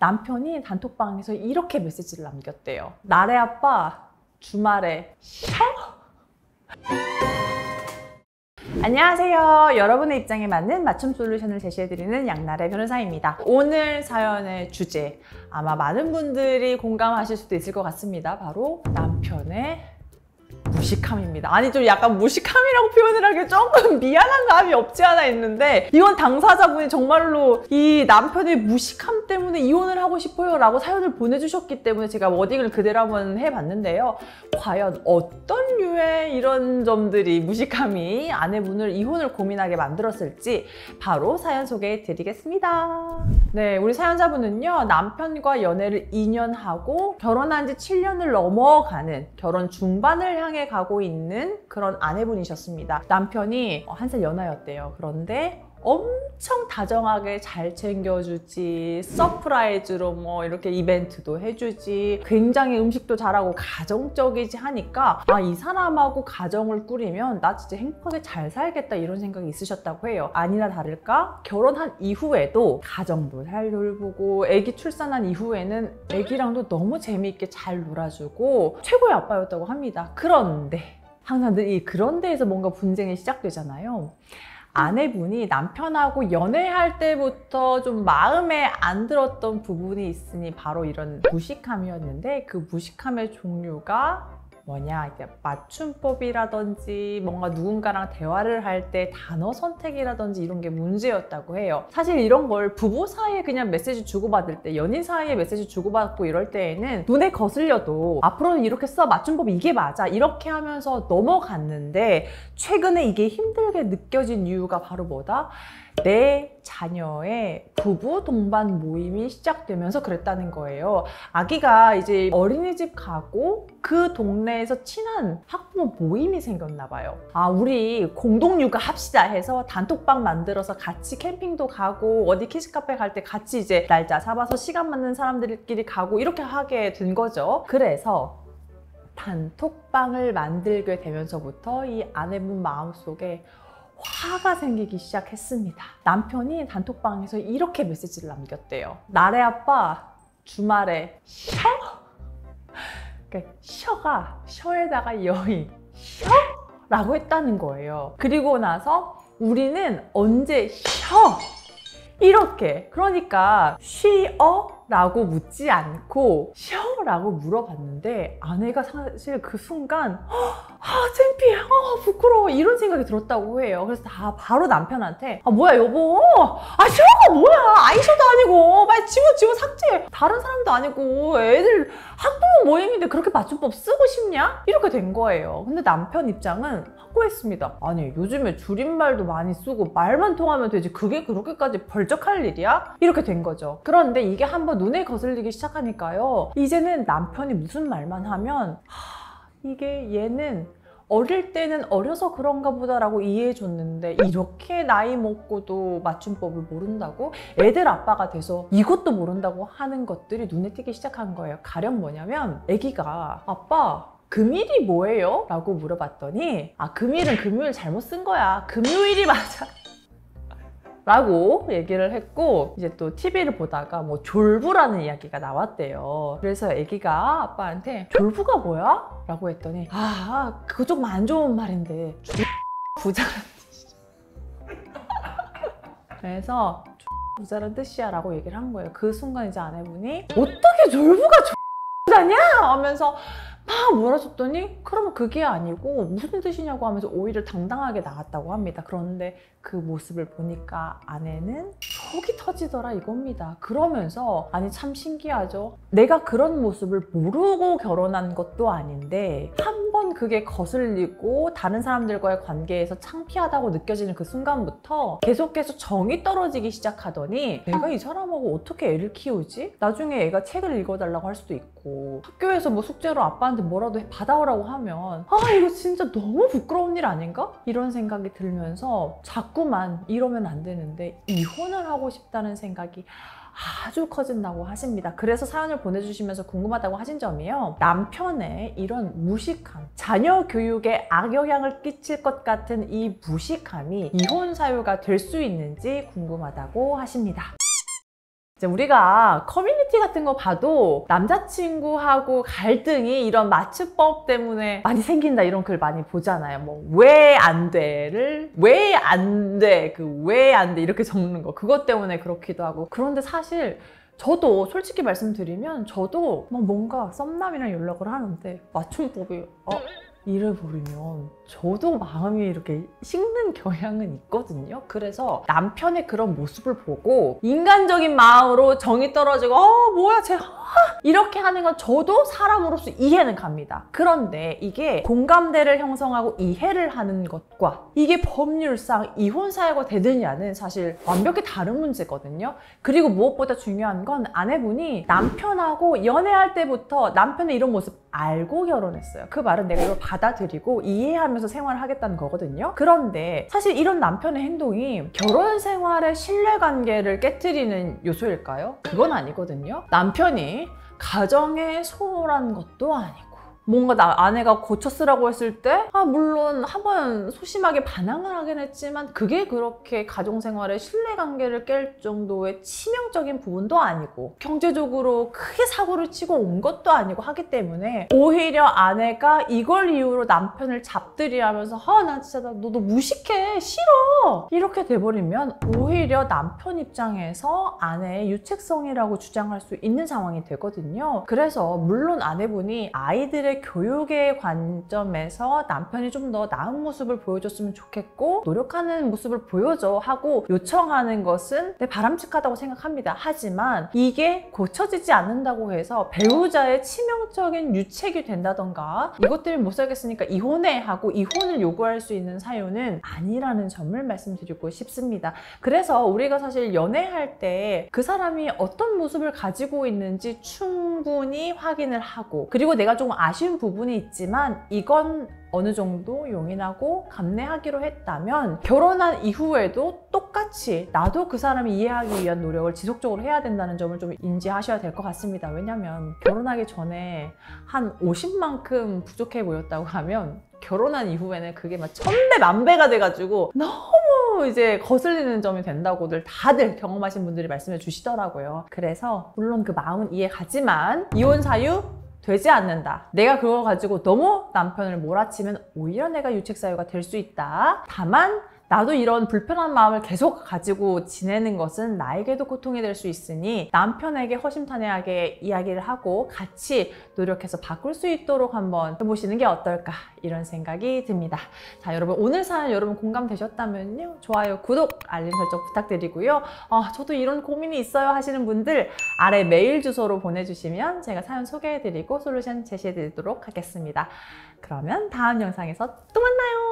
남편이 단톡방에서 이렇게 메시지를 남겼대요. 나래 아빠 주말에 쉬어? 안녕하세요. 여러분의 입장에 맞는 맞춤 솔루션을 제시해드리는 양나래 변호사입니다. 오늘 사연의 주제, 아마 많은 분들이 공감하실 수도 있을 것 같습니다. 바로 남편의 무식함입니다. 아니, 좀 약간 무식함이라고 표현을 하기 조금 미안한 감이 없지 않아 있는데, 이건 당사자분이 정말로 이 남편의 무식함 때문에 이혼을 하고 싶어요 라고 사연을 보내주셨기 때문에 제가 워딩을 그대로 한번 해봤는데요. 과연 어떤 류의 이런 점들이, 무식함이 아내분을 이혼을 고민하게 만들었을지 바로 사연 소개해 드리겠습니다. 네, 우리 사연자분은요, 남편과 연애를 2년 하고 결혼한 지 7년을 넘어가는, 결혼 중반을 향해 가고 있는 그런 아내분이셨습니다. 남편이 1살 연하였대요. 그런데 엄청 다정하게 잘 챙겨주지, 서프라이즈로 뭐 이렇게 이벤트도 해주지, 굉장히 음식도 잘하고 가정적이지 하니까, 아, 이 사람하고 가정을 꾸리면 나 진짜 행복하게 잘 살겠다, 이런 생각이 있으셨다고 해요. 아니나 다를까 결혼한 이후에도 가정도 잘 돌보고, 아기 출산한 이후에는 아기랑도 너무 재미있게 잘 놀아주고 최고의 아빠였다고 합니다. 그런데 항상 늘 이 그런데에서 뭔가 분쟁이 시작되잖아요. 아내분이 남편하고 연애할 때부터 좀 마음에 안 들었던 부분이 있으니 바로 이런 무식함이었는데, 그 무식함의 종류가 뭐냐, 이제 맞춤법이라든지 뭔가 누군가랑 대화를 할 때 단어 선택이라든지 이런 게 문제였다고 해요. 사실 이런 걸 부부 사이에 그냥 메시지 주고받을 때, 연인 사이에 메시지 주고받고 이럴 때에는 눈에 거슬려도 앞으로는 이렇게 써, 맞춤법 이게 맞아, 이렇게 하면서 넘어갔는데, 최근에 이게 힘들게 느껴진 이유가 바로 뭐다? 내 자녀의 부부 동반 모임이 시작되면서 그랬다는 거예요. 아기가 이제 어린이집 가고 그 동네에서 친한 학부모 모임이 생겼나 봐요. 아, 우리 공동 육아 합시다 해서 단톡방 만들어서 같이 캠핑도 가고, 어디 키즈카페 갈 때 같이 이제 날짜 잡아서 시간 맞는 사람들끼리 가고, 이렇게 하게 된 거죠. 그래서 단톡방을 만들게 되면서부터 이 아내분 마음속에 화가 생기기 시작했습니다. 남편이 단톡방에서 이렇게 메시지를 남겼대요. 나래 아빠 주말에 쉬어? 그러니까 쉬어가 쉬어에다가 여의 쉬어? 라고 했다는 거예요. 그리고 나서 우리는 언제 쉬어? 이렇게. 그러니까 쉬어? 라고 묻지 않고 쉬어? 라고 물어봤는데, 아내가 사실 그 순간 창피해, 부끄러워, 이런 생각이 들었다고 해요. 그래서 바로 남편한테 뭐야 여보, 쉬어가 뭐야, 아이셔도 아니고 빨리 지워 삭제해, 다른 사람도 아니고 애들 학부모 모임인데 그렇게 맞춤법 쓰고 싶냐? 이렇게 된 거예요. 근데 남편 입장은 확고했습니다. 아니, 요즘에 줄임말도 많이 쓰고 말만 통하면 되지, 그게 그렇게까지 벌쩍할 일이야? 이렇게 된 거죠. 그런데 이게 한번 눈에 거슬리기 시작하니까요, 이제는 남편이 무슨 말만 하면 이게 얘는 어릴 때는 어려서 그런가 보다라고 이해해 줬는데, 이렇게 나이 먹고도 맞춤법을 모른다고? 애들 아빠가 돼서 이것도 모른다고 하는 것들이 눈에 띄기 시작한 거예요. 가령 뭐냐면, 아기가 아빠 금일이 뭐예요? 라고 물어봤더니, 금일은 금요일 잘못 쓴 거야, 금요일이 맞아 라고 얘기를 했고, 이제 또 TV를 보다가 뭐 졸부라는 이야기가 나왔대요. 그래서 애기가 아빠한테 졸부가 뭐야? 라고 했더니, 그거 조금 안 좋은 말인데 부자라는 뜻이죠. 그래서 부자라는 뜻이야 라고 얘기를 한 거예요. 그 순간 이제 아내분이 어떻게 졸부가 부자냐? 하면서 막 몰아줬더니, 그러면 그게 아니고 무슨 뜻이냐고 하면서 오히려 당당하게 나갔다고 합니다. 그런데 그 모습을 보니까 아내는 속이 터지더라 이겁니다. 그러면서, 아니 참 신기하죠. 내가 그런 모습을 모르고 결혼한 것도 아닌데 한 번 그게 거슬리고 다른 사람들과의 관계에서 창피하다고 느껴지는 그 순간부터 계속해서 정이 떨어지기 시작하더니, 내가 이 사람하고 어떻게 애를 키우지? 나중에 애가 책을 읽어달라고 할 수도 있고, 학교에서 뭐 숙제로 아빠한테 뭐라도 받아오라고 하면 이거 진짜 너무 부끄러운 일 아닌가? 이런 생각이 들면서 자꾸만 이러면 안 되는데 이혼을 하고 싶다는 생각이 아주 커진다고 하십니다. 그래서 사연을 보내주시면서 궁금하다고 하신 점이요, 남편의 이런 무식함, 자녀 교육에 악영향을 끼칠 것 같은 이 무식함이 이혼 사유가 될 수 있는지 궁금하다고 하십니다. 이제 우리가 커뮤니티 같은 거 봐도 남자친구하고 갈등이 이런 맞춤법 때문에 많이 생긴다 이런 글 많이 보잖아요. 뭐 왜 안 돼를 왜 안 돼, 그 왜 안 돼 이렇게 적는 거, 그것 때문에 그렇기도 하고. 그런데 사실 저도 솔직히 말씀드리면 저도 뭔가 썸남이랑 연락을 하는데 맞춤법이 이래버리면 저도 마음이 이렇게 식는 경향은 있거든요. 그래서 남편의 그런 모습을 보고 인간적인 마음으로 정이 떨어지고 뭐야 쟤 이렇게 하는 건 저도 사람으로서 이해는 갑니다. 그런데 이게 공감대를 형성하고 이해를 하는 것과 이게 법률상 이혼 사유가 되느냐는 사실 완벽히 다른 문제거든요. 그리고 무엇보다 중요한 건 아내분이 남편하고 연애할 때부터 남편의 이런 모습 알고 결혼했어요. 그 말은 내가 이걸 받아들이고 이해하면서 생활을 하겠다는 거거든요. 그런데 사실 이런 남편의 행동이 결혼 생활의 신뢰관계를 깨트리는 요소일까요? 그건 아니거든요. 남편이 가정에 소홀한 것도 아니고 뭔가 아내가 고쳐 쓰라고 했을 때 물론 한번 소심하게 반항을 하긴 했지만 그게 그렇게 가정생활의 신뢰관계를 깰 정도의 치명적인 부분도 아니고 경제적으로 크게 사고를 치고 온 것도 아니고 하기 때문에 오히려 아내가 이걸 이유로 남편을 잡들이 하면서 나 진짜 너도 무식해 싫어 이렇게 돼버리면 오히려 남편 입장에서 아내의 유책성이라고 주장할 수 있는 상황이 되거든요. 그래서 물론 아내분이 아이들의 교육의 관점에서 남편이 좀 더 나은 모습을 보여줬으면 좋겠고 노력하는 모습을 보여줘 하고 요청하는 것은 바람직하다고 생각합니다. 하지만 이게 고쳐지지 않는다고 해서 배우자의 치명적인 유책이 된다던가 이것 때문에 못 살겠으니까 이혼해 하고 이혼을 요구할 수 있는 사유는 아니라는 점을 말씀드리고 싶습니다. 그래서 우리가 사실 연애할 때 그 사람이 어떤 모습을 가지고 있는지 충분히 확인을 하고 그리고 내가 조금 아쉬운 부분이 있지만 이건 어느 정도 용인하고 감내하기로 했다면 결혼한 이후에도 똑같이 나도 그 사람을 이해하기 위한 노력을 지속적으로 해야 된다는 점을 좀 인지하셔야 될 것 같습니다. 왜냐면 결혼하기 전에 한 50만큼 부족해 보였다고 하면 결혼한 이후에는 그게 막 1000배, 1000배가 돼가지고 너무 이제 거슬리는 점이 된다고들 다들 경험하신 분들이 말씀해 주시더라고요. 그래서 물론 그 마음은 이해가지만 이혼 사유 되지 않는다. 내가 그걸 가지고 너무 남편을 몰아치면 오히려 내가 유책 사유가 될 수 있다. 다만 나도 이런 불편한 마음을 계속 가지고 지내는 것은 나에게도 고통이 될 수 있으니 남편에게 허심탄회하게 이야기를 하고 같이 노력해서 바꿀 수 있도록 한번 해보시는 게 어떨까 이런 생각이 듭니다. 자, 여러분 오늘 사연 여러분 공감되셨다면요 좋아요, 구독, 알림 설정 부탁드리고요. 저도 이런 고민이 있어요 하시는 분들 아래 메일 주소로 보내주시면 제가 사연 소개해드리고 솔루션 제시해드리도록 하겠습니다. 그러면 다음 영상에서 또 만나요.